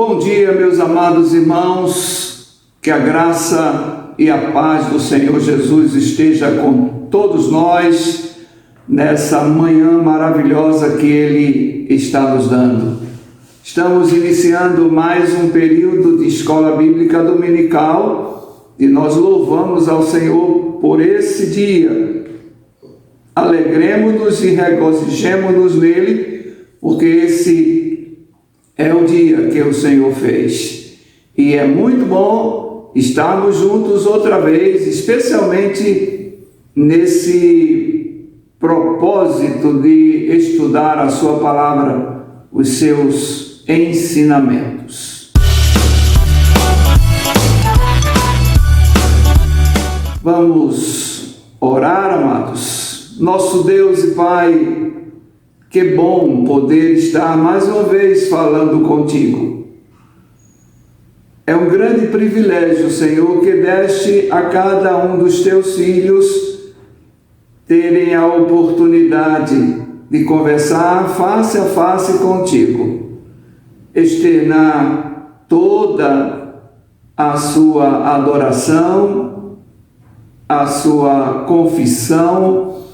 Bom dia, meus amados irmãos, que a graça e a paz do Senhor Jesus esteja com todos nós nessa manhã maravilhosa que Ele está nos dando. Estamos iniciando mais um período de escola bíblica dominical e nós louvamos ao Senhor por esse dia. Alegremos-nos e regozijemos-nos nele, porque esse é o dia que o Senhor fez. E é muito bom estarmos juntos outra vez, especialmente nesse propósito de estudar a sua palavra, os seus ensinamentos. Vamos orar, amados. Nosso Deus e Pai, que bom poder estar mais uma vez falando contigo. É um grande privilégio, Senhor, que deste a cada um dos teus filhos terem a oportunidade de conversar face a face contigo, externar toda a sua adoração, a sua confissão,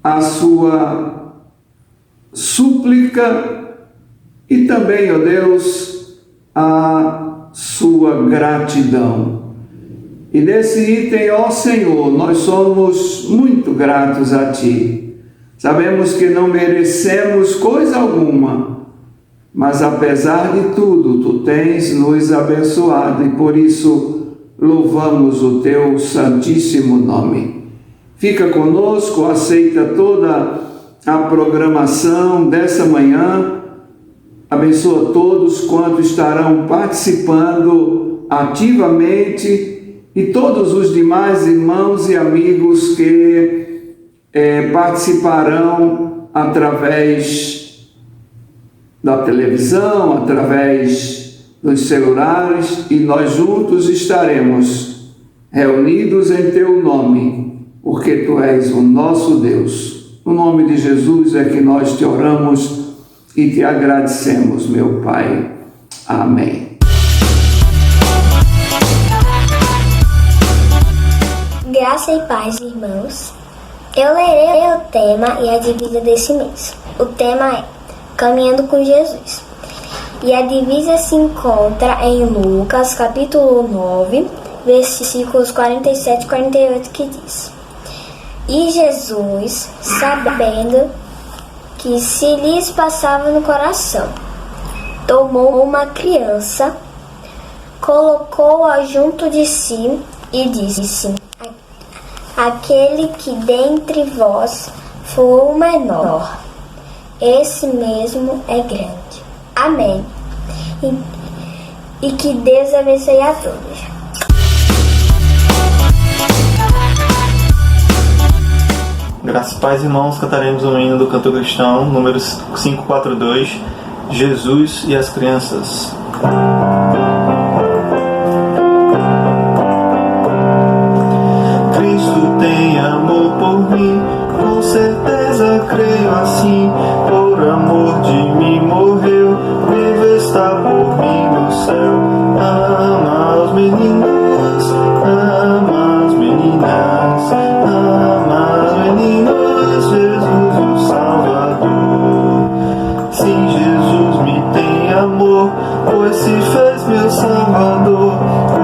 a sua súplica e também, ó Deus, a sua gratidão. E nesse item, ó Senhor, nós somos muito gratos a Ti. Sabemos que não merecemos coisa alguma, mas apesar de tudo, Tu tens nos abençoado e por isso louvamos o Teu santíssimo nome. Fica conosco, aceita toda a programação dessa manhã, abençoa todos quantos estarão participando ativamente e todos os demais irmãos e amigos que participarão através da televisão, através dos celulares, e nós juntos estaremos reunidos em Teu nome, porque Tu és o nosso Deus. No nome de Jesus é que nós te oramos e te agradecemos, meu Pai. Amém. Graça e paz, irmãos. Eu lerei o tema e a divisa desse mês. O tema é Caminhando com Jesus. E a divisa se encontra em Lucas, capítulo 9, versículos 47 e 48, que diz: E Jesus, sabendo que se lhes passava no coração, tomou uma criança, colocou-a junto de si e disse: Aquele que dentre vós for o menor, esse mesmo é grande. Amém. E que Deus abençoe a todos. Graças e paz, irmãos, cantaremos o hino do canto cristão, número 542, Jesus e as crianças. Cristo tem amor por mim, com certeza creio assim, por amor de mim morreu, vivo está por mim no céu. Ama os meninos, ama as meninas, ama as meninas, Jesus o Salvador. Sim, Jesus me tem amor, pois se fez meu Salvador.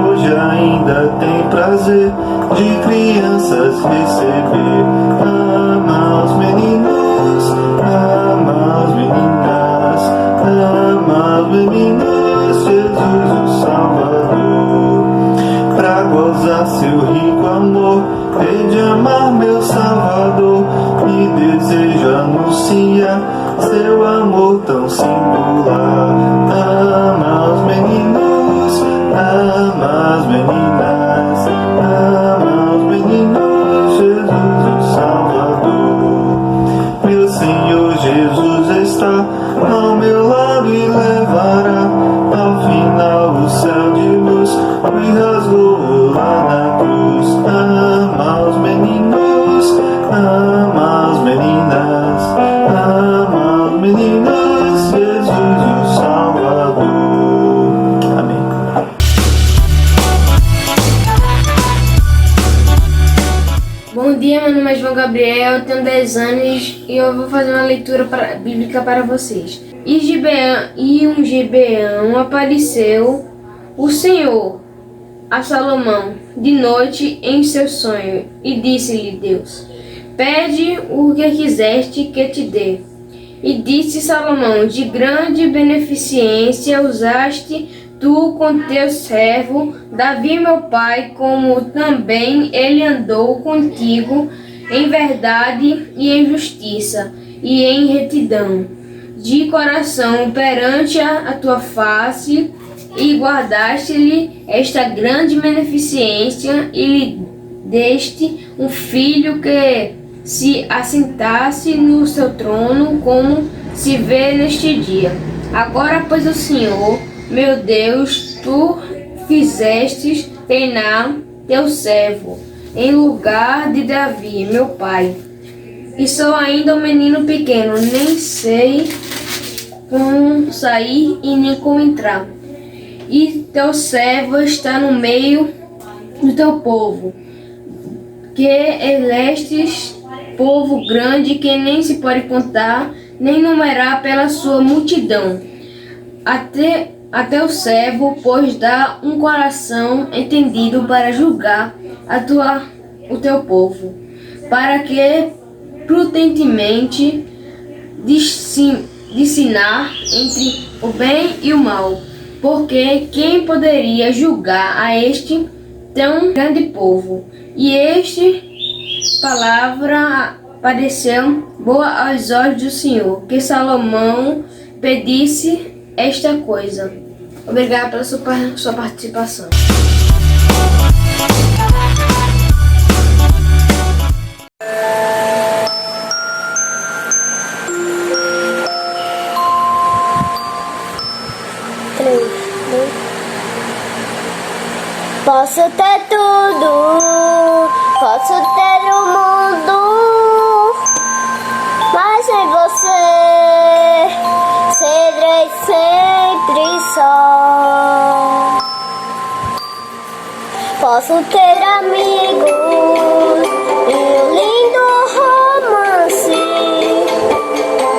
Hoje ainda tem prazer de crianças receber. Ama os meninos, ama as meninas, ama os meninos, Jesus o Salvador. Pra gozar seu rico amor, hei de amar meu Salvador, e desejo anunciar seu amor tão singular. Ama os meninos, ama as meninas, ama os meninos, Jesus o Salvador. Gabriel, tenho 10 anos e eu vou fazer uma leitura bíblica para vocês. E um Gibeão apareceu o Senhor a Salomão de noite em seu sonho e disse-lhe Deus: pede o que quiseste que te dê. E disse Salomão: de grande beneficência usaste tu com teu servo Davi meu pai, como também ele andou contigo em verdade e em justiça e em retidão de coração perante a tua face, e guardaste-lhe esta grande beneficência, e lhe deste um filho que se assentasse no seu trono, como se vê neste dia. Agora, pois, o Senhor, meu Deus, tu fizestes reinar teu servo em lugar de Davi, meu pai. E sou ainda um menino pequeno, nem sei como sair e nem como entrar. E teu servo está no meio do teu povo, que elestes povo grande que nem se pode contar, nem numerar pela sua multidão. Até o servo, pois dá um coração entendido para julgar o teu povo, para que prudentemente dissinar entre o bem e o mal. Porque quem poderia julgar a este tão grande povo? E palavra pareceu boa aos olhos do Senhor, que Salomão pedisse esta coisa. Obrigada pela sua participação. Posso ter tudo, posso ter o mundo, mas sem você serei sempre só. Posso ter amigos e um lindo romance,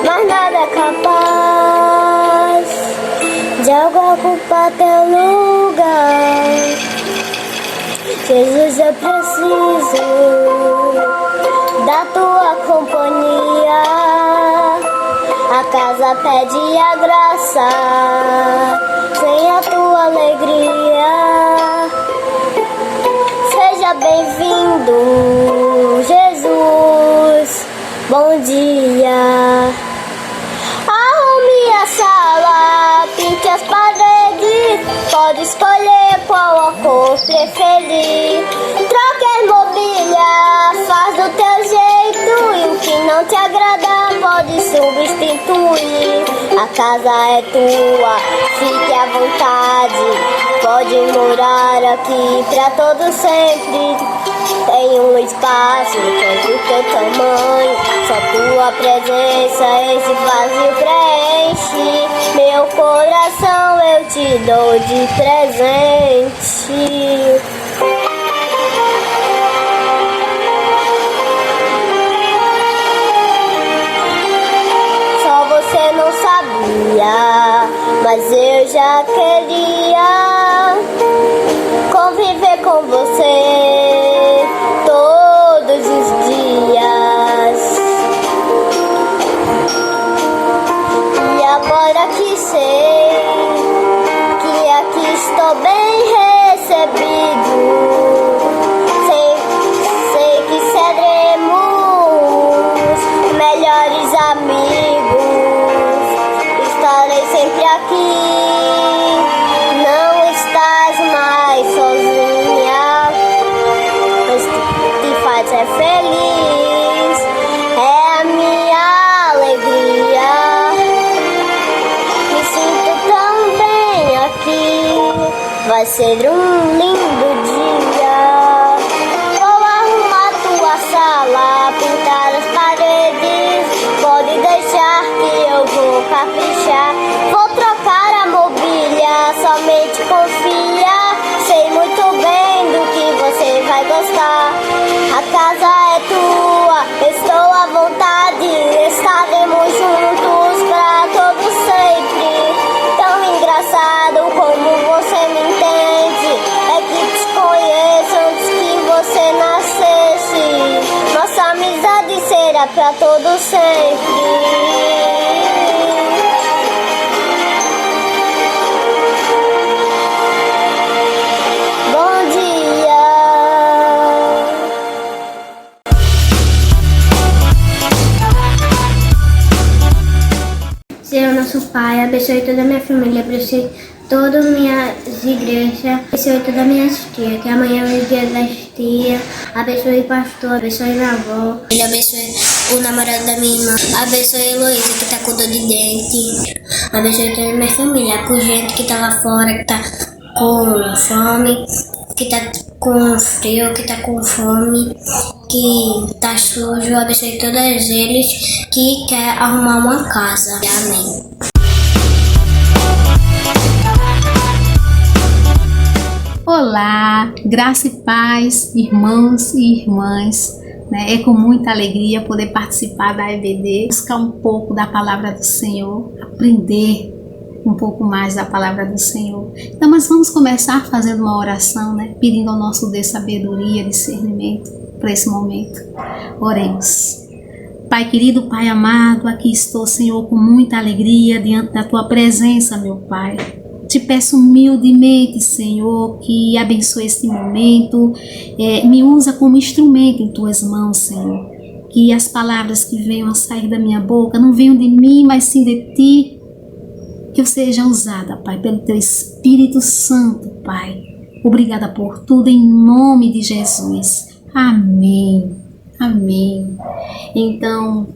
mas nada é capaz de algo ocupar teu lugar. Jesus, eu preciso da tua companhia. A casa pede a graça, sem a tua alegria. Seja bem-vindo, Jesus, bom dia. Arrume a sala, pinte as paredes, pode escolher qual a cor preferir. Troque as mobílias, faz do teu jeito, e o que não te agrada pode substituir. A casa é tua, fique à vontade, pode morar aqui pra todo sempre. Tem um espaço, tanto o teu tamanho, só tua presença esse vazio preenche. Meu coração eu te dou de presente. Só você não sabia, mas eu já queria conviver com você todos os dias. E agora que sei que aqui estou bem recebido, sei que seremos melhores amigos. Estarei sempre aqui, não estás mais sozinha. Mas te faz ser feliz, é a minha alegria. Me sinto tão bem aqui, vai ser um lindo dia. Vou arrumar tua sala, pintar as paredes, pode deixar que eu vou caprichar. Vou trocar a mobília, somente confia, sei muito bem do que você vai gostar. A casa é tua, agora, para todo sempre. Bom dia. Senhor nosso Pai, abençoe toda a minha família, abençoe todas as minhas igrejas, abençoe todas as minhas tias, que amanhã é o dia das tias, abençoe o pastor, abençoe minha avó, ele abençoe o namorado da minha irmã, abençoe a Heloísa que tá com dor de dente, abençoe toda a minha família, por gente que tá lá fora, que tá com fome, que tá com frio, que tá com fome, que tá sujo, abençoe todos eles que quer arrumar uma casa. Amém. Olá, graça e paz, irmãos e irmãs. É com muita alegria poder participar da EBD, buscar um pouco da palavra do Senhor, aprender um pouco mais da palavra do Senhor. Então, nós vamos começar fazendo uma oração, pedindo ao nosso Deus sabedoria, discernimento para esse momento. Oremos. Pai querido, Pai amado, aqui estou, Senhor, com muita alegria diante da Tua presença, meu Pai. Te peço humildemente, Senhor, que abençoe este momento, me usa como instrumento em Tuas mãos, Senhor. Que as palavras que venham a sair da minha boca não venham de mim, mas sim de Ti. Que eu seja usada, Pai, pelo Teu Espírito Santo, Pai. Obrigada por tudo, em nome de Jesus. Amém. Amém. Então,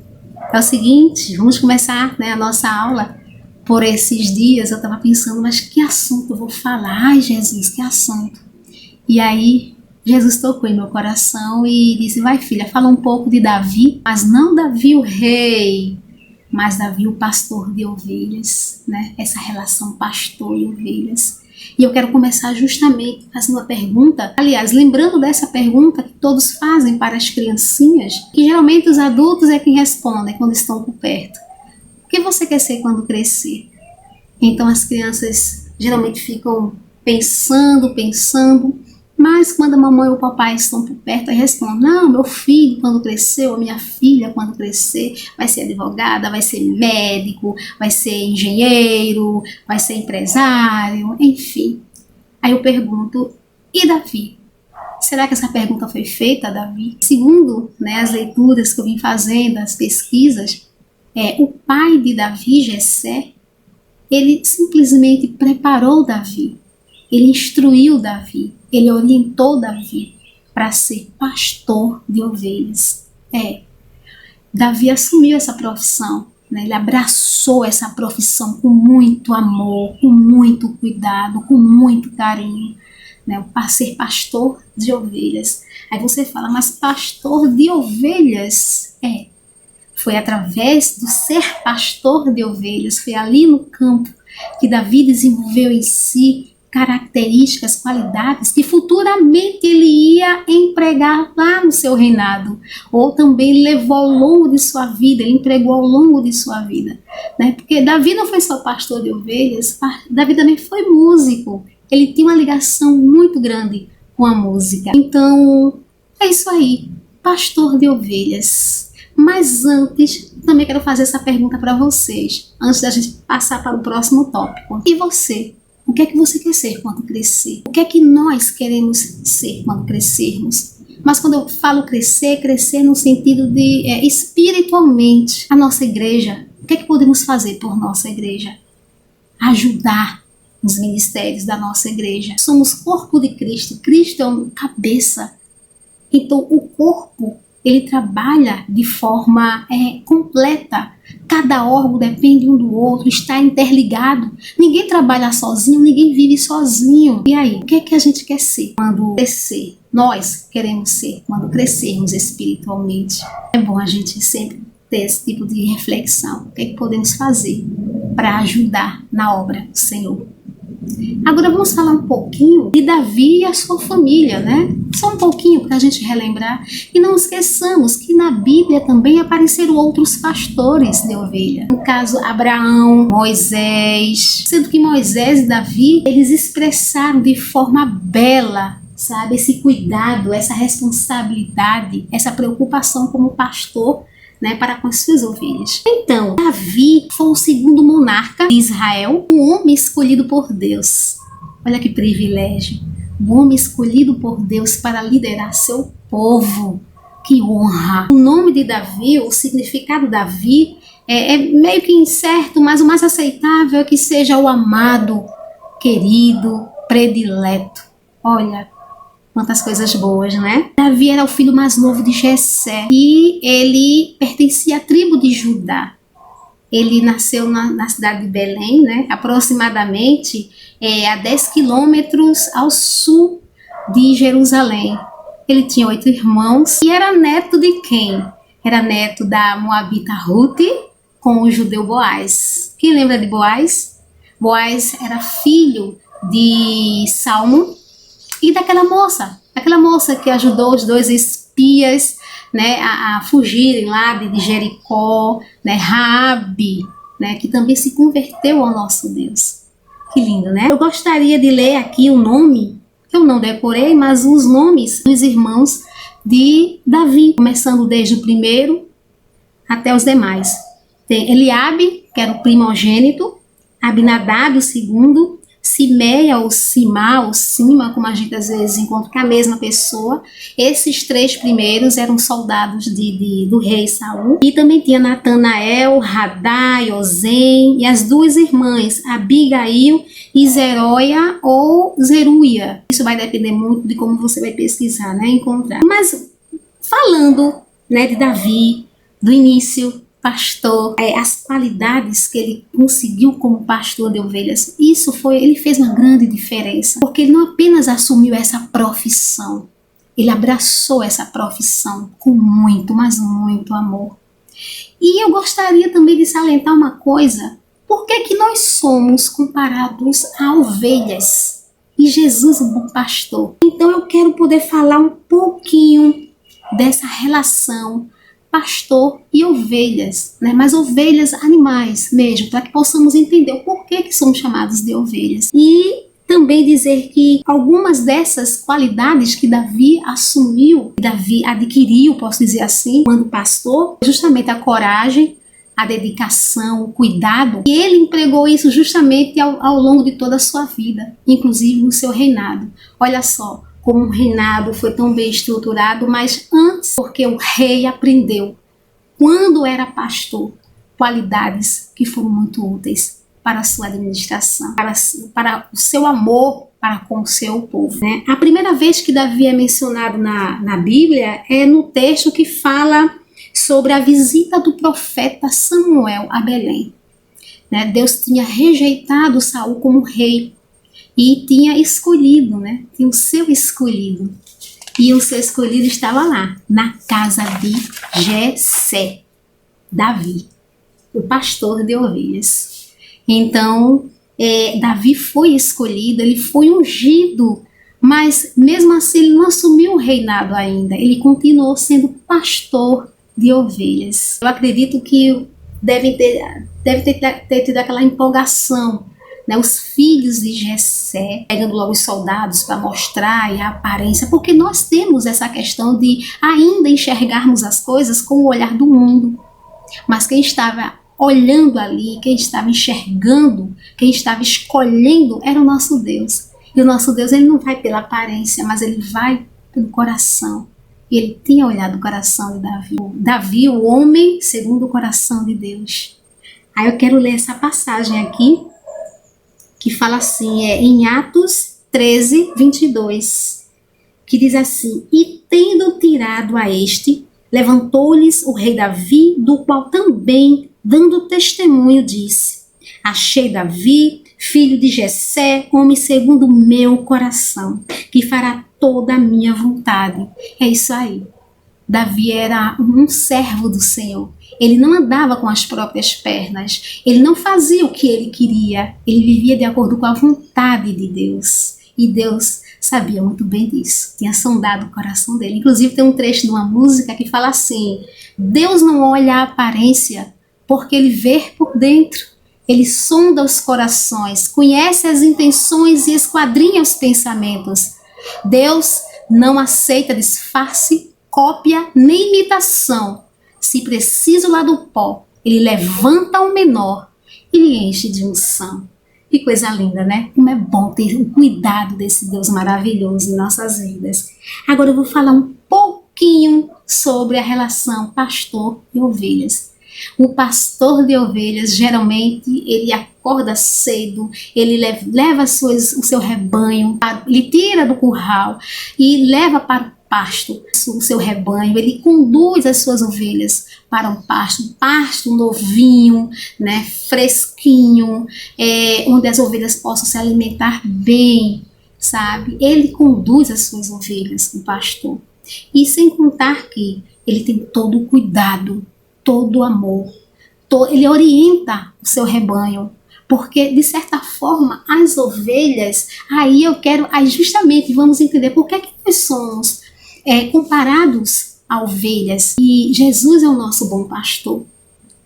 é o seguinte, vamos começar a nossa aula. Por esses dias eu estava pensando, mas que assunto eu vou falar? Ai, Jesus, que assunto. E aí, Jesus tocou em meu coração e disse, vai filha, fala um pouco de Davi, mas não Davi o rei, mas Davi o pastor de ovelhas, Essa relação pastor e ovelhas. E eu quero começar justamente fazendo uma pergunta, aliás, lembrando dessa pergunta que todos fazem para as criancinhas, que geralmente os adultos é quem respondem quando estão por perto. O que você quer ser quando crescer? Então as crianças geralmente ficam pensando, mas quando a mamãe ou o papai estão por perto, aí respondem, não, meu filho quando crescer, ou minha filha quando crescer, vai ser advogada, vai ser médico, vai ser engenheiro, vai ser empresário, enfim. Aí eu pergunto, e Davi? Será que essa pergunta foi feita a Davi? Segundo as leituras que eu vim fazendo, as pesquisas, o pai de Davi, Jessé, ele simplesmente preparou Davi, ele instruiu Davi, ele orientou Davi para ser pastor de ovelhas. Davi assumiu essa profissão, ele abraçou essa profissão com muito amor, com muito cuidado, com muito carinho, para ser pastor de ovelhas. Aí você fala, mas pastor de ovelhas? Foi através do ser pastor de ovelhas, foi ali no campo que Davi desenvolveu em si características, qualidades que futuramente ele ia empregar lá no seu reinado, ou também levou ao longo de sua vida, ele empregou ao longo de sua vida, Porque Davi não foi só pastor de ovelhas, Davi também foi músico, ele tinha uma ligação muito grande com a música. Então, é isso aí, pastor de ovelhas. Mas antes, também quero fazer essa pergunta para vocês, antes da gente passar para o próximo tópico. E você? O que é que você quer ser quando crescer? O que é que nós queremos ser quando crescermos? Mas quando eu falo crescer, crescer no sentido de espiritualmente. A nossa igreja, o que é que podemos fazer por nossa igreja? Ajudar nos ministérios da nossa igreja. Somos corpo de Cristo, Cristo é uma cabeça. Então o corpo, ele trabalha de forma completa. Cada órgão depende um do outro, está interligado. Ninguém trabalha sozinho, ninguém vive sozinho. E aí, o que é que a gente quer ser quando crescer? Nós queremos ser quando crescermos espiritualmente. É bom a gente sempre ter esse tipo de reflexão. O que é que podemos fazer para ajudar na obra do Senhor? Agora vamos falar um pouquinho de Davi e a sua família, Só um pouquinho para a gente relembrar. E não esqueçamos que na Bíblia também apareceram outros pastores de ovelha. No caso, Abraão, Moisés. Sendo que Moisés e Davi, eles expressaram de forma bela, esse cuidado, essa responsabilidade, essa preocupação como pastor né, para com as suas ovelhas. Então, Davi foi o segundo monarca de Israel, um homem escolhido por Deus. Olha que privilégio. Um homem escolhido por Deus para liderar seu povo. Que honra! O nome de Davi, o significado de Davi, é meio que incerto, mas o mais aceitável é que seja o amado, querido, predileto. Olha, quantas coisas boas, né? Davi era o filho mais novo de Jessé e ele pertencia à tribo de Judá. Ele nasceu na cidade de Belém, né? Aproximadamente a 10 quilômetros ao sul de Jerusalém. Ele tinha 8 irmãos e era neto de quem? Era neto da moabita Ruth com o judeu Boaz. Quem lembra de Boaz? Boaz era filho de Salmo e daquela moça que ajudou os 2 espias, né, a fugirem lá de Jericó, né, Raabe, né, que também se converteu ao nosso Deus. Que lindo, né? Eu gostaria de ler aqui o nome, que eu não decorei, mas os nomes dos irmãos de Davi, começando desde o primeiro até os demais. Tem Eliabe, que era o primogênito, Abinadab, o segundo, Simeia ou Simá ou Sima, como a gente às vezes encontra, que é a mesma pessoa. Esses 3 primeiros eram soldados do rei Saul. E também tinha Natanael, Radai, Ozem e as 2 irmãs, Abigail e Zeróia ou Zeruia. Isso vai depender muito de como você vai pesquisar, né, encontrar. Mas falando, né, de Davi, do início, pastor, as qualidades que ele conseguiu como pastor de ovelhas, ele fez uma grande diferença, porque ele não apenas assumiu essa profissão, ele abraçou essa profissão com muito, mas muito amor. E eu gostaria também de salientar uma coisa: por que nós somos comparados a ovelhas e Jesus o bom pastor? Então eu quero poder falar um pouquinho dessa relação pastor e ovelhas, né? Mas ovelhas animais mesmo, para que possamos entender o porquê que somos chamados de ovelhas. E também dizer que algumas dessas qualidades que Davi assumiu, Davi adquiriu, posso dizer assim, quando pastor, justamente a coragem, a dedicação, o cuidado, e ele empregou isso justamente ao longo de toda a sua vida, inclusive no seu reinado. Olha só como o reinado foi tão bem estruturado, mas antes, porque o rei aprendeu, quando era pastor, qualidades que foram muito úteis para a sua administração, para o seu amor para com o seu povo, né? A primeira vez que Davi é mencionado na Bíblia é no texto que fala sobre a visita do profeta Samuel a Belém, né? Deus tinha rejeitado Saul como rei e tinha escolhido, né? Tinha o seu escolhido. E o seu escolhido estava lá, na casa de Jessé, Davi, o pastor de ovelhas. Então, Davi foi escolhido, ele foi ungido, mas mesmo assim ele não assumiu o reinado ainda, ele continuou sendo pastor de ovelhas. Eu acredito que deve ter tido aquela empolgação, né, os filhos de Jessé, pegando logo os soldados para mostrar a aparência, porque nós temos essa questão de ainda enxergarmos as coisas com o olhar do mundo. Mas quem estava olhando ali, quem estava enxergando, quem estava escolhendo era o nosso Deus. E o nosso Deus, ele não vai pela aparência, mas ele vai pelo coração. E ele tinha olhado o coração de Davi. Davi, o homem segundo o coração de Deus. Aí eu quero ler essa passagem aqui, que fala assim, em Atos 13, 22, que diz assim: e tendo tirado a este, levantou-lhes o rei Davi, do qual também, dando testemunho, disse: achei Davi, filho de Jessé, homem segundo o meu coração, que fará toda a minha vontade. É isso aí. Davi era um servo do Senhor. Ele não andava com as próprias pernas. Ele não fazia o que ele queria. Ele vivia de acordo com a vontade de Deus. E Deus sabia muito bem disso. Tinha sondado o coração dele. Inclusive tem um trecho de uma música que fala assim: Deus não olha a aparência, porque ele vê por dentro. Ele sonda os corações, conhece as intenções e esquadrinha os pensamentos. Deus não aceita disfarce, cópia nem imitação. Se preciso lá do pó, ele levanta o menor e lhe enche de unção. Que coisa linda, né? Como é bom ter o cuidado desse Deus maravilhoso em nossas vidas. Agora eu vou falar um pouquinho sobre a relação pastor e ovelhas. O pastor de ovelhas, geralmente, ele acorda cedo, ele leva o seu rebanho, ele tira do curral e leva para o pasto o seu rebanho, ele conduz as suas ovelhas para um pasto novinho, né, fresquinho, onde as ovelhas possam se alimentar bem, sabe? Ele conduz as suas ovelhas, o pastor. E sem contar que ele tem todo o cuidado, todo o amor, ele orienta o seu rebanho, porque de certa forma as ovelhas, aí justamente vamos entender por que nós somos comparados a ovelhas e Jesus é o nosso bom pastor.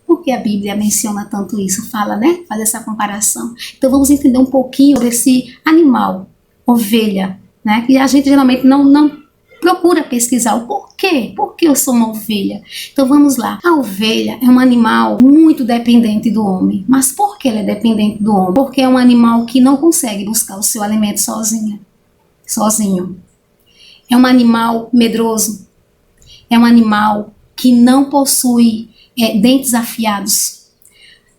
Porque a Bíblia menciona tanto isso, fala, né? Faz essa comparação. Então vamos entender um pouquinho desse animal, ovelha, né? Que a gente geralmente não procura pesquisar o porquê. Por que eu sou uma ovelha? Então vamos lá. A ovelha é um animal muito dependente do homem. Mas por que ela é dependente do homem? Porque é um animal que não consegue buscar o seu alimento sozinho. É um animal medroso. É um animal que não possui dentes afiados.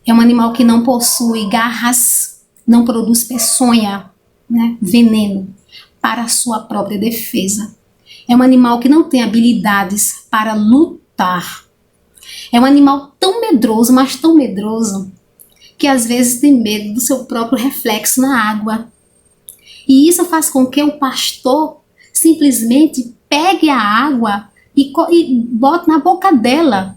É um animal que não possui garras, não produz peçonha, né, veneno para a sua própria defesa. É um animal que não tem habilidades para lutar. É um animal tão medroso, mas tão medroso, que às vezes tem medo do seu próprio reflexo na água. E isso faz com que o pastor simplesmente pegue a água e bote na boca dela.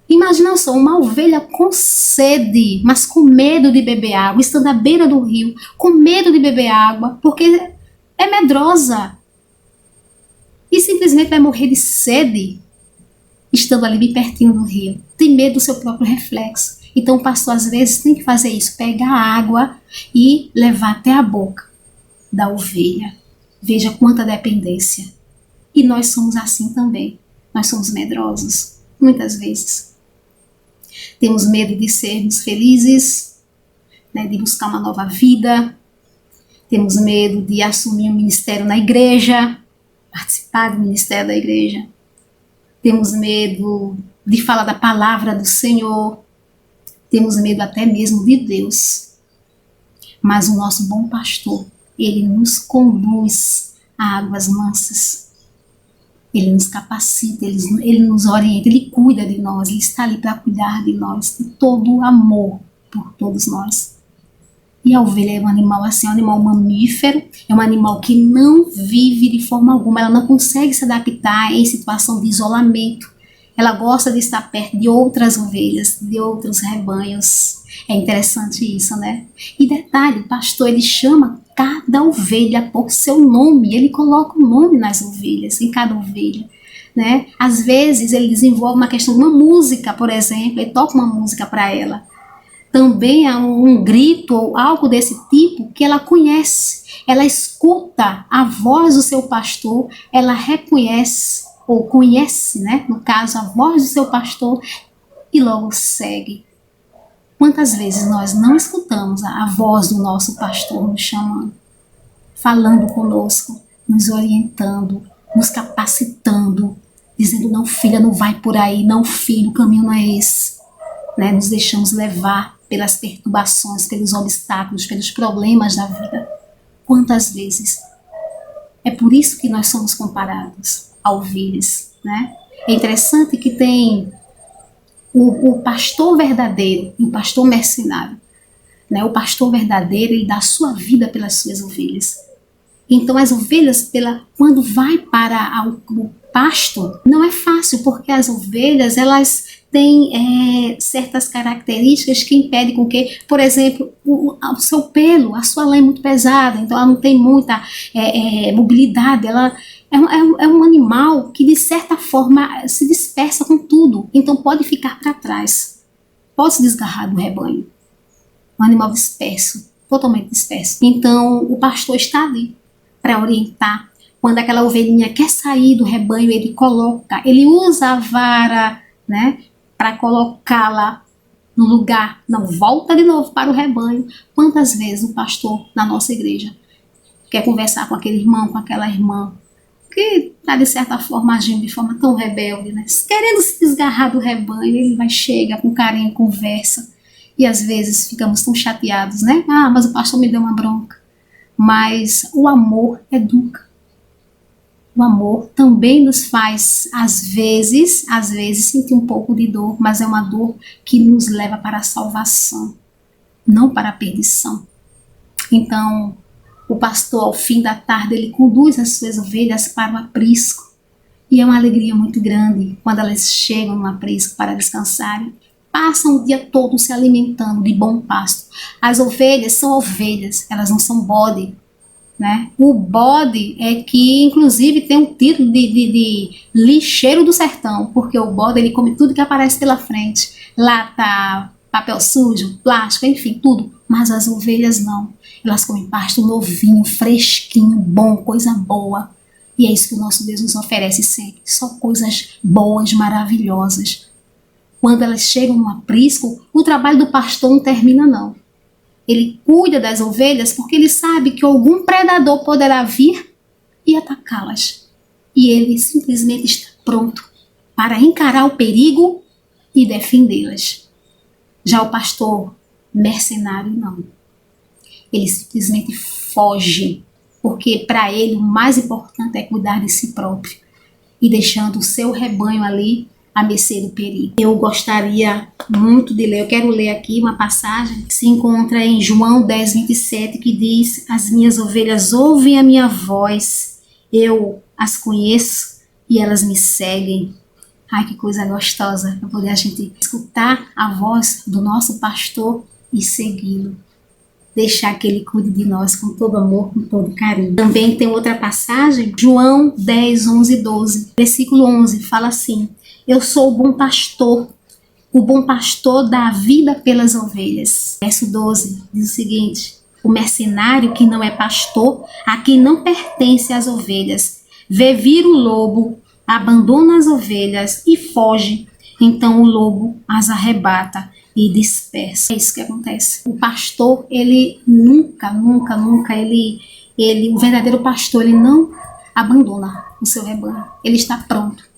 Imagina só, uma ovelha com sede, mas com medo de beber água, estando à beira do rio, com medo de beber água, porque é medrosa. E simplesmente vai morrer de sede, estando ali bem pertinho do rio. Tem medo do seu próprio reflexo. Então o pastor às vezes tem que fazer isso, pegar a água e levar até a boca da ovelha. Veja quanta dependência. E nós somos assim também. Nós somos medrosos, muitas vezes. Temos medo de sermos felizes, né, de buscar uma nova vida. Temos medo de assumir um ministério na igreja, participar do ministério da igreja. Temos medo de falar da palavra do Senhor. Temos medo até mesmo de Deus. Mas o nosso bom pastor, ele nos conduz a águas mansas. Ele nos capacita, ele nos orienta, ele cuida de nós, ele está ali para cuidar de nós, de todo o amor por todos nós. E a ovelha é um animal assim, é um animal mamífero, é um animal que não vive de forma alguma, ela não consegue se adaptar em situação de isolamento. Ela gosta de estar perto de outras ovelhas, de outros rebanhos. É interessante isso, né? E detalhe, o pastor, ele chama cada ovelha por seu nome, ele coloca um nome nas ovelhas, em cada ovelha, né? Às vezes ele desenvolve uma questão de uma música, por exemplo, ele toca uma música para ela. Também há um grito ou algo desse tipo que ela conhece, ela escuta a voz do seu pastor, ela reconhece ou conhece, né, no caso, a voz do seu pastor e logo segue. Quantas vezes nós não escutamos a voz do nosso pastor nos chamando, falando conosco, nos orientando, nos capacitando, dizendo, não filha, não vai por aí, não filho, o caminho não é esse. Né? Nos deixamos levar pelas perturbações, pelos obstáculos, pelos problemas da vida. Quantas vezes? É por isso que nós somos comparados a ovelhas, né? É interessante que tem o pastor verdadeiro e o pastor mercenário, né? O pastor verdadeiro, ele dá a sua vida pelas suas ovelhas. Então as ovelhas, quando vai para o pasto, não é fácil, porque as ovelhas, elas têm certas características que impedem com que, por exemplo, o seu pelo, a sua lã é muito pesada, então ela não tem muita mobilidade, ela é um animal que de certa forma se dispersa com tudo, então pode ficar para trás, pode se desgarrar do rebanho. Um animal disperso, totalmente disperso. Então o pastor está ali para orientar. Quando aquela ovelhinha quer sair do rebanho, ele usa a vara né? Para colocá-la no lugar, não, volta de novo para o rebanho. Quantas vezes o pastor na nossa igreja quer conversar com aquele irmão, com aquela irmã, que está, de certa forma, agindo de forma tão rebelde, né? Querendo se desgarrar do rebanho, ele vai, chega com carinho, conversa, e às vezes ficamos tão chateados, né? Ah, mas o pastor me deu uma bronca. Mas o amor educa. O amor também nos faz, às vezes, sentir um pouco de dor, mas é uma dor que nos leva para a salvação, não para a perdição. Então, o pastor, ao fim da tarde, ele conduz as suas ovelhas para o aprisco. E é uma alegria muito grande quando elas chegam no aprisco para descansarem. Passam o dia todo se alimentando de bom pasto. As ovelhas são ovelhas, elas não são bode, né? O bode é que, inclusive, tem um tiro de lixeiro do sertão, porque o bode, ele come tudo que aparece pela frente. Lata, papel sujo, plástico, enfim, tudo. Mas as ovelhas não. Elas comem pasto novinho, fresquinho, bom, coisa boa. E é isso que o nosso Deus nos oferece sempre. Só coisas boas, maravilhosas. Quando elas chegam no aprisco, o trabalho do pastor não termina, não. Ele cuida das ovelhas porque ele sabe que algum predador poderá vir e atacá-las. E ele simplesmente está pronto para encarar o perigo e defendê-las. Já o pastor mercenário, não. Ele simplesmente foge, porque para ele o mais importante é cuidar de si próprio e deixando o seu rebanho ali a mercê do perigo. Eu gostaria muito de ler, eu quero ler aqui uma passagem que se encontra em João 10:27, que diz: as minhas ovelhas ouvem a minha voz, eu as conheço e elas me seguem. Ai, que coisa gostosa, para poder a gente escutar a voz do nosso pastor e segui-lo. Deixar que ele cuide de nós com todo amor, com todo carinho. Também tem outra passagem, João 10:11-12, versículo 11, fala assim: eu sou o bom pastor dá a vida pelas ovelhas. Verso 12 diz o seguinte: o mercenário que não é pastor, a quem não pertence às ovelhas, vê vir o lobo, abandona as ovelhas e foge. Então o lobo as arrebata e dispersa. É isso que acontece. O pastor, ele nunca, o verdadeiro pastor, ele não abandona o seu rebanho. Ele está pronto.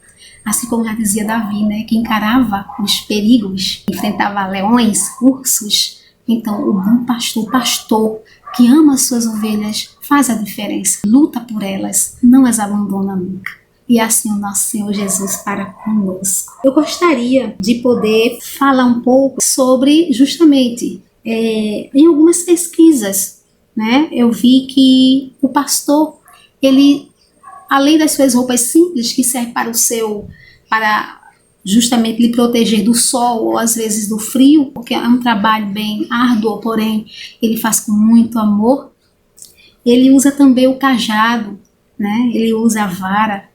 Assim como já dizia Davi, né, que encarava os perigos, enfrentava leões, ursos. Então, o bom pastor, o pastor que ama as suas ovelhas, faz a diferença, luta por elas, não as abandona nunca. E assim o nosso Senhor Jesus para conosco. Eu gostaria de poder falar um pouco sobre, justamente, em algumas pesquisas, né, eu vi que o pastor, ele, além das suas roupas simples, que servem para justamente lhe proteger do sol ou às vezes do frio, porque é um trabalho bem árduo, porém ele faz com muito amor, ele usa também o cajado, né? Ele usa a vara.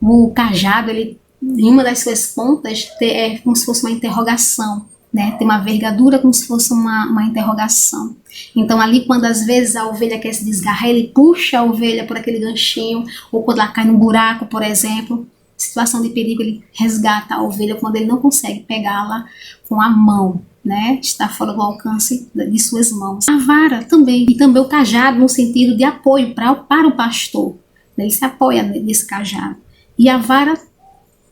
O cajado, ele, em uma das suas pontas, é como se fosse uma interrogação, né? Tem uma vergadura como se fosse uma interrogação. Então ali, quando às vezes a ovelha quer se desgarrar, ele puxa a ovelha por aquele ganchinho, ou quando ela cai num buraco, por exemplo, situação de perigo, ele resgata a ovelha quando ele não consegue pegá-la com a mão, né? Está fora do alcance de suas mãos. A vara também, e também o cajado no sentido de apoio para o pastor, ele se apoia nesse cajado. E a vara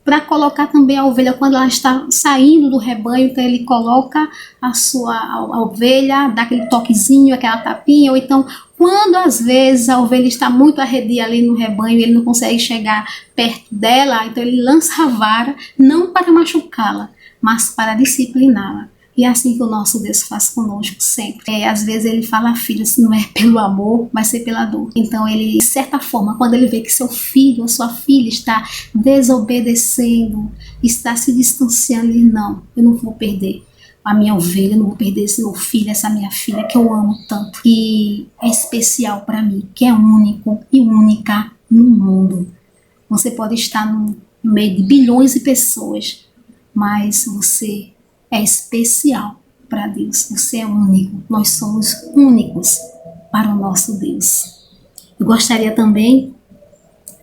para colocar também a ovelha quando ela está saindo do rebanho, então ele coloca a ovelha, dá aquele toquezinho, aquela tapinha, ou então quando às vezes a ovelha está muito arredia ali no rebanho e ele não consegue chegar perto dela, então ele lança a vara, não para machucá-la, mas para discipliná-la. E é assim que o nosso Deus faz conosco sempre. Às vezes ele fala: filho, se não é pelo amor, vai ser pela dor. Então ele, de certa forma, quando ele vê que seu filho ou sua filha está desobedecendo, está se distanciando, ele: não, eu não vou perder a minha ovelha, eu não vou perder esse meu filho, essa minha filha que eu amo tanto, que é especial para mim, que é único e única no mundo. Você pode estar no meio de bilhões de pessoas, mas você é especial para Deus. Você é único. Nós somos únicos para o nosso Deus. Eu gostaria também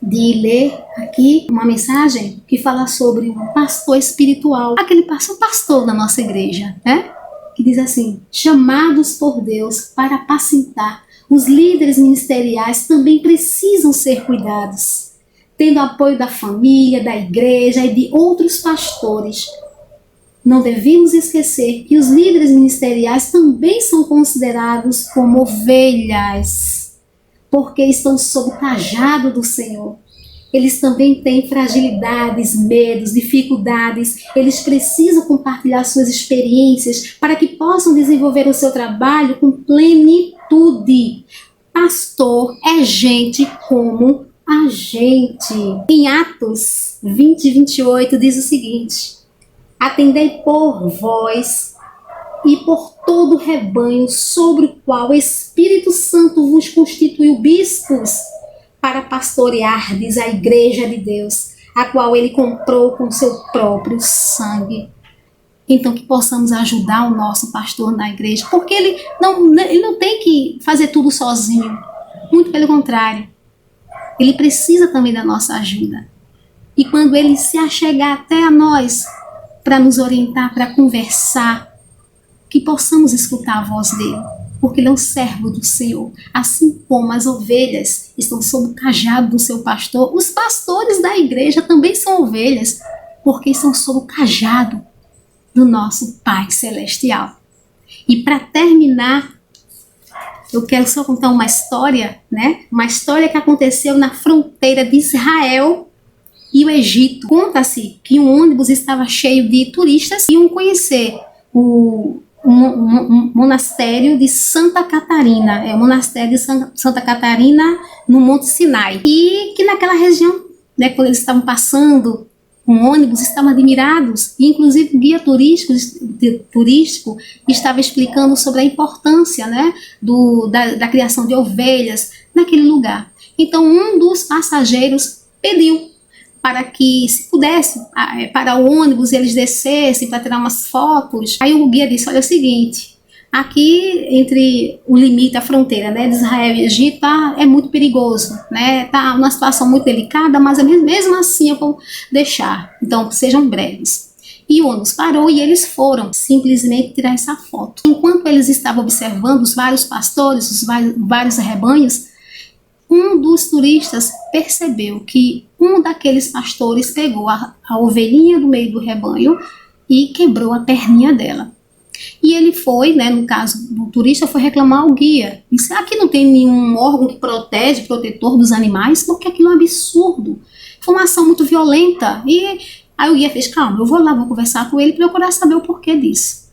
de ler aqui uma mensagem que fala sobre um pastor espiritual, aquele pastor da nossa igreja, né? Que diz assim: chamados por Deus para apacentar, os líderes ministeriais também precisam ser cuidados, tendo apoio da família, da igreja e de outros pastores. Não devemos esquecer que os líderes ministeriais também são considerados como ovelhas, porque estão sob o cajado do Senhor. Eles também têm fragilidades, medos, dificuldades. Eles precisam compartilhar suas experiências para que possam desenvolver o seu trabalho com plenitude. Pastor é gente como a gente. Em Atos 20, 28 diz o seguinte: atendei por vós e por todo o rebanho sobre o qual o Espírito Santo vos constituiu bispos, para pastoreardes a igreja de Deus, a qual ele comprou com seu próprio sangue. Então, que possamos ajudar o nosso pastor na igreja, porque ele não tem que fazer tudo sozinho. Muito pelo contrário, ele precisa também da nossa ajuda. E quando ele se achegar até a nós, para nos orientar, para conversar, que possamos escutar a voz dele, porque ele é um servo do Senhor. Assim como as ovelhas estão sob o cajado do seu pastor, os pastores da igreja também são ovelhas, porque estão sob o cajado do nosso Pai Celestial. E para terminar, eu quero só contar uma história, né? Uma história que aconteceu na fronteira de Israel e o Egito. Conta-se que um ônibus estava cheio de turistas e iam conhecer o monastério de Santa Catarina. É o monastério de Santa Catarina no Monte Sinai. E que naquela região, né, quando eles estavam passando um ônibus, estavam admirados. E inclusive o guia turístico estava explicando sobre a importância, né, da criação de ovelhas naquele lugar. Então um dos passageiros pediu para que, se pudesse, para o ônibus eles descessem para tirar umas fotos. Aí o guia disse: olha, é o seguinte, aqui entre o limite, a fronteira, né, de Israel e Egito, é muito perigoso, né, tá uma situação muito delicada, mas mesmo assim eu vou deixar, então sejam breves. E o ônibus parou e eles foram simplesmente tirar essa foto. Enquanto eles estavam observando os vários pastores, os vários rebanhos, um dos turistas percebeu que um daqueles pastores pegou a ovelhinha do meio do rebanho e quebrou a perninha dela. E ele foi, né, no caso do turista, foi reclamar ao guia. Disse: aqui não tem nenhum órgão que protege, protetor dos animais, porque aquilo é um absurdo. Foi uma ação muito violenta. E aí o guia fez: calma, eu vou lá, vou conversar com ele para procurar saber o porquê disso.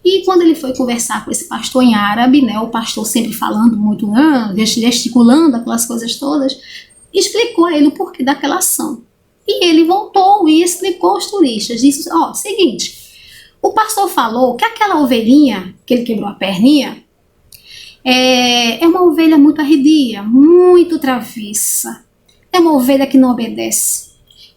E quando ele foi conversar com esse pastor em árabe, né, o pastor sempre falando muito, gesticulando aquelas coisas todas, explicou a ele o porquê daquela ação. E ele voltou e explicou aos turistas. Disse: ó, seguinte, o pastor falou que aquela ovelhinha, que ele quebrou a perninha, é uma ovelha muito arredia, muito travessa. É uma ovelha que não obedece.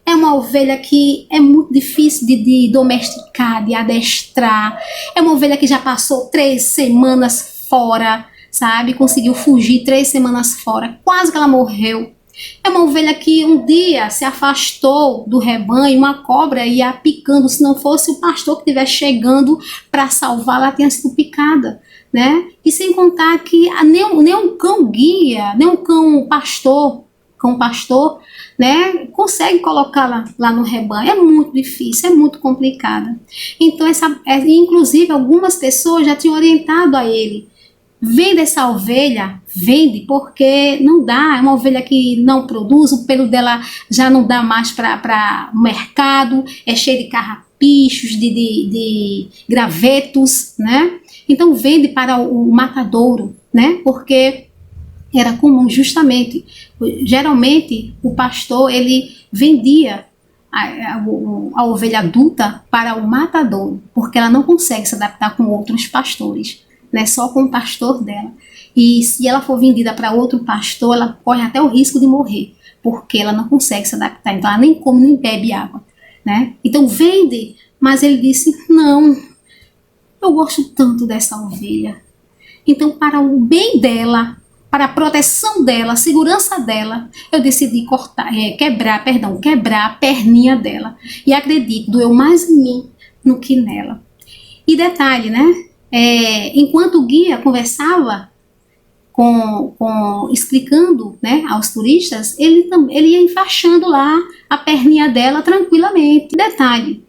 É uma ovelha que é muito difícil de domesticar, de adestrar. É uma ovelha que já passou 3 semanas fora, sabe? Conseguiu fugir 3 semanas fora. Quase que ela morreu. É uma ovelha que um dia se afastou do rebanho, uma cobra ia picando. Se não fosse o pastor que estivesse chegando para salvá-la, ela tinha sido picada, né? E sem contar que nem um cão guia, nem um cão pastor, né, consegue colocá-la lá no rebanho. É muito difícil, é muito complicado. Então, inclusive, algumas pessoas já tinham orientado a ele: vende essa ovelha, vende, porque não dá, é uma ovelha que não produz, o pelo dela já não dá mais para o mercado, é cheio de carrapichos, de gravetos, né? Então, vende para o matadouro, né? Porque era comum, justamente, geralmente o pastor ele vendia a ovelha adulta para o matadouro, porque ela não consegue se adaptar com outros pastores, né, só com o pastor dela. E se ela for vendida para outro pastor, ela corre até o risco de morrer, porque ela não consegue se adaptar, então ela nem come nem bebe água, né? Então vende, mas ele disse: não, eu gosto tanto dessa ovelha, então para o bem dela, para a proteção dela, a segurança dela, eu decidi quebrar a perninha dela. E acredito, doeu mais em mim do que nela. E detalhe, né? Enquanto o guia conversava explicando, né, aos turistas, ele ia enfaixando lá a perninha dela tranquilamente. Detalhe,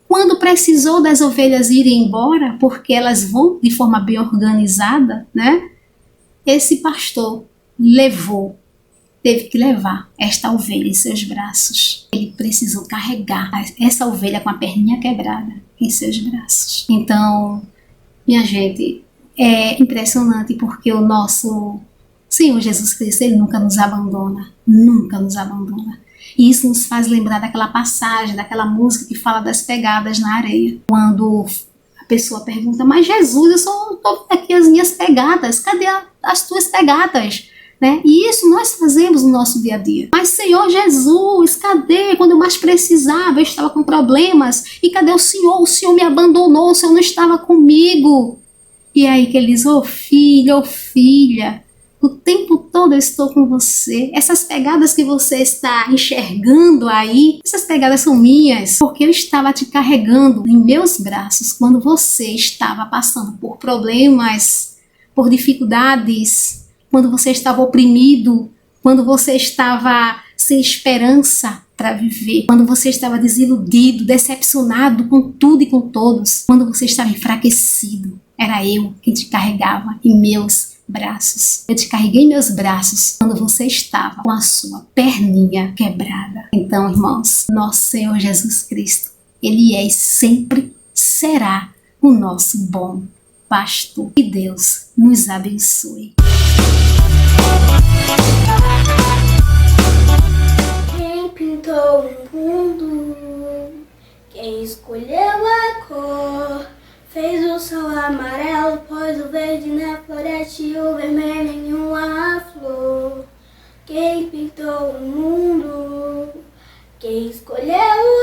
quando precisou das ovelhas irem embora, porque elas vão de forma bem organizada, né? Esse pastor teve que levar esta ovelha em seus braços. Ele precisou carregar essa ovelha com a perninha quebrada em seus braços. Então, minha gente, é impressionante porque o nosso Senhor Jesus Cristo, Ele nunca nos abandona. Nunca nos abandona. E isso nos faz lembrar daquela passagem, daquela música que fala das pegadas na areia. Quando a pessoa pergunta, mas Jesus, eu só estou aqui as minhas pegadas, cadê as tuas pegadas? Né? E isso nós fazemos no nosso dia a dia. Mas Senhor Jesus, cadê? Quando eu mais precisava, eu estava com problemas, e cadê o Senhor? O Senhor me abandonou, o Senhor não estava comigo. E aí que ele diz, ô filho, ô filha, o tempo todo eu estou com você. Essas pegadas que você está enxergando aí, essas pegadas são minhas, porque eu estava te carregando em meus braços quando você estava passando por problemas, por dificuldades, quando você estava oprimido, quando você estava sem esperança para viver, quando você estava desiludido, decepcionado com tudo e com todos, quando você estava enfraquecido. Era eu quem te carregava em meus braços. Eu te carreguei em meus braços quando você estava com a sua perninha quebrada. Então, irmãos, nosso Senhor Jesus Cristo, Ele é e sempre será o nosso bom pastor. Que Deus nos abençoe. Quem pintou o mundo? Quem escolheu a cor? Fez o sol amarelo, pôs o verde na floresta e o vermelho em uma flor. Quem pintou o mundo? Quem escolheu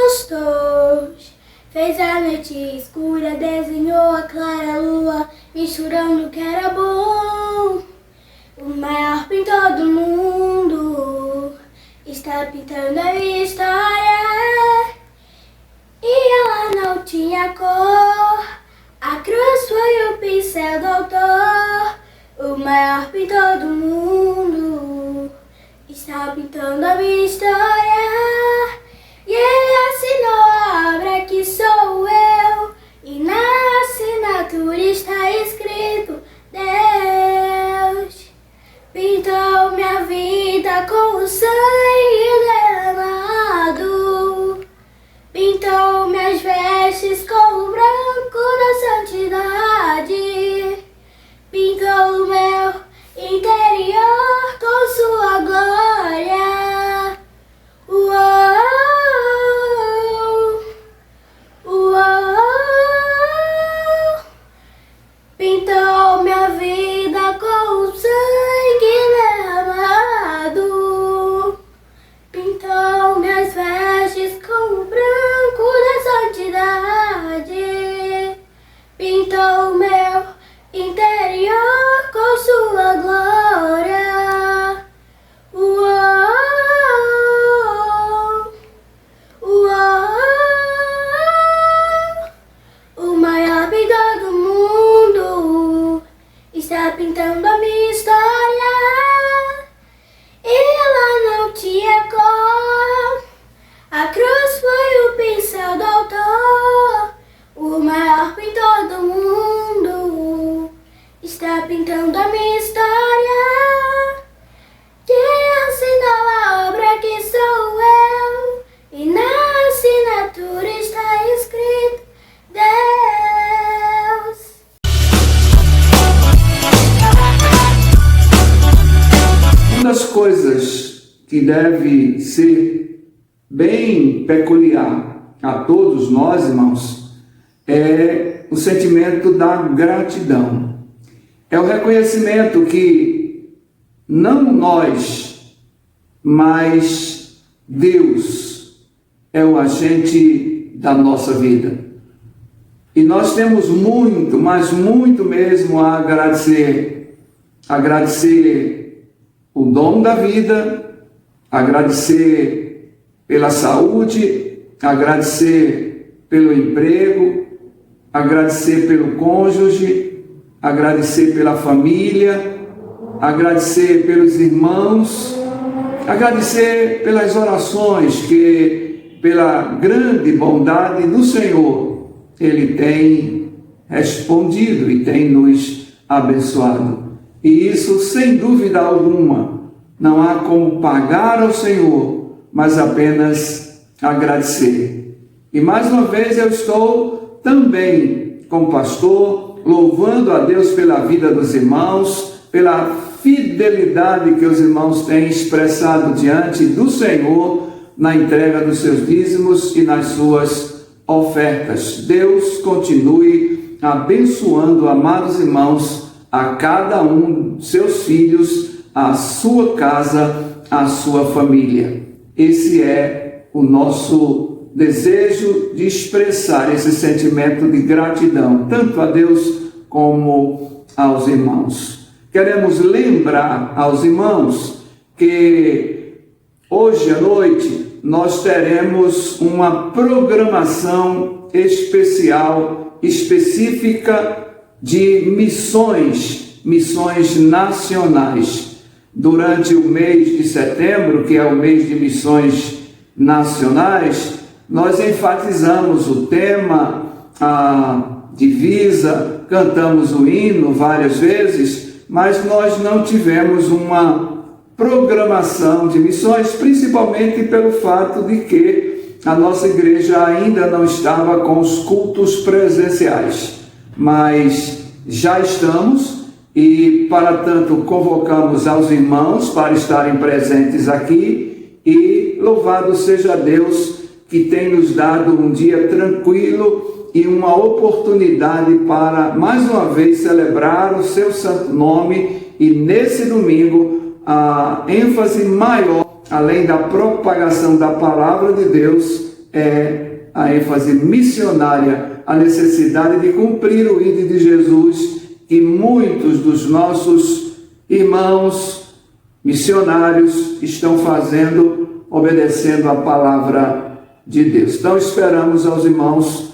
os tons? Fez a noite escura, desenhou a clara lua, misturando o que era bom. O maior pintor do mundo está pintando a minha história. E ela não tinha cor. A cruz foi o pincel doutor, o maior pintor do mundo está pintando a minha história. E ele assinou a obra que sou eu, e na assinatura está escrito Deus. Pintou minha vida com o sangue derramado, pintou minhas vestes com o branco da santidade, pintou o meu interior com sua glória. Uou, uou, pintou minha vida com o sangue derramado, pintou minhas vestes com o branco da santidade, pintou meu interior com sua glória. Uou, uou, o maior pintor do mundo está pintando a minha história. Ela não tinha cor. A cruz foi o pincel doutor, o maior pintor do mundo está pintando a minha história. Quem assinou a obra que sou eu, e na assinatura está escrito Deus. Uma das coisas que deve ser bem peculiar a todos nós, irmãos, é o sentimento da gratidão. É o reconhecimento que não nós, mas Deus é o agente da nossa vida. E nós temos muito, mas muito mesmo a agradecer o dom da vida, agradecer pela saúde, agradecer pelo emprego, agradecer pelo cônjuge, agradecer pela família, agradecer pelos irmãos, agradecer pelas orações que, pela grande bondade do Senhor, Ele tem respondido e tem nos abençoado. E isso, sem dúvida alguma, não há como pagar ao Senhor, mas apenas agradecer. E mais uma vez eu estou também com o pastor, louvando a Deus pela vida dos irmãos, pela fidelidade que os irmãos têm expressado diante do Senhor na entrega dos seus dízimos e nas suas ofertas. Deus continue abençoando, amados irmãos, a cada um de seus filhos, a sua casa, a sua família. Esse é o nosso desejo de expressar esse sentimento de gratidão, tanto a Deus como aos irmãos. Queremos lembrar aos irmãos que hoje à noite nós teremos uma programação especial, específica de missões nacionais. Durante o mês de setembro, que é o mês de missões nacionais, nós enfatizamos o tema, a divisa, cantamos o hino várias vezes, mas nós não tivemos uma programação de missões, principalmente pelo fato de que a nossa igreja ainda não estava com os cultos presenciais. Mas já estamos e, para tanto, convocamos aos irmãos para estarem presentes aqui e louvado seja Deus que tem nos dado um dia tranquilo e uma oportunidade para, mais uma vez, celebrar o seu santo nome. E nesse domingo, a ênfase maior, além da propagação da palavra de Deus, é a ênfase missionária, a necessidade de cumprir o ID de Jesus, que muitos dos nossos irmãos missionários estão fazendo, obedecendo a palavra de Deus. Então esperamos aos irmãos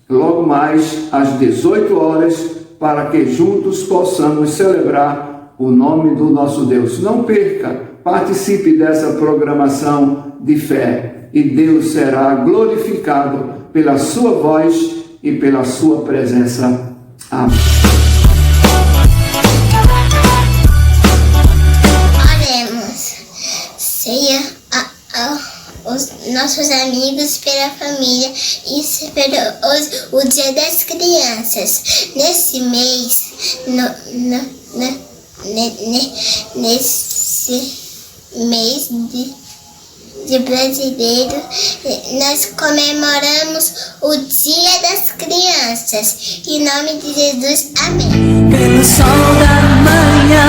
logo mais às 18 horas, para que juntos possamos celebrar o nome do nosso Deus. Não perca, participe dessa programação de fé e Deus será glorificado pela sua voz e pela sua presença. Amém. Oremos. Seja os nossos amigos, pela família e pelo o Dia das Crianças. Nesse mês, nesse mês de brasileiro, nós comemoramos o Dia das Crianças. Em nome de Jesus, amém. Pelo sol da manhã,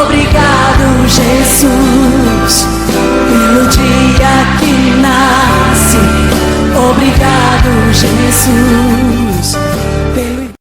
obrigado, Jesus. Pelo dia que nasce, obrigado, Jesus.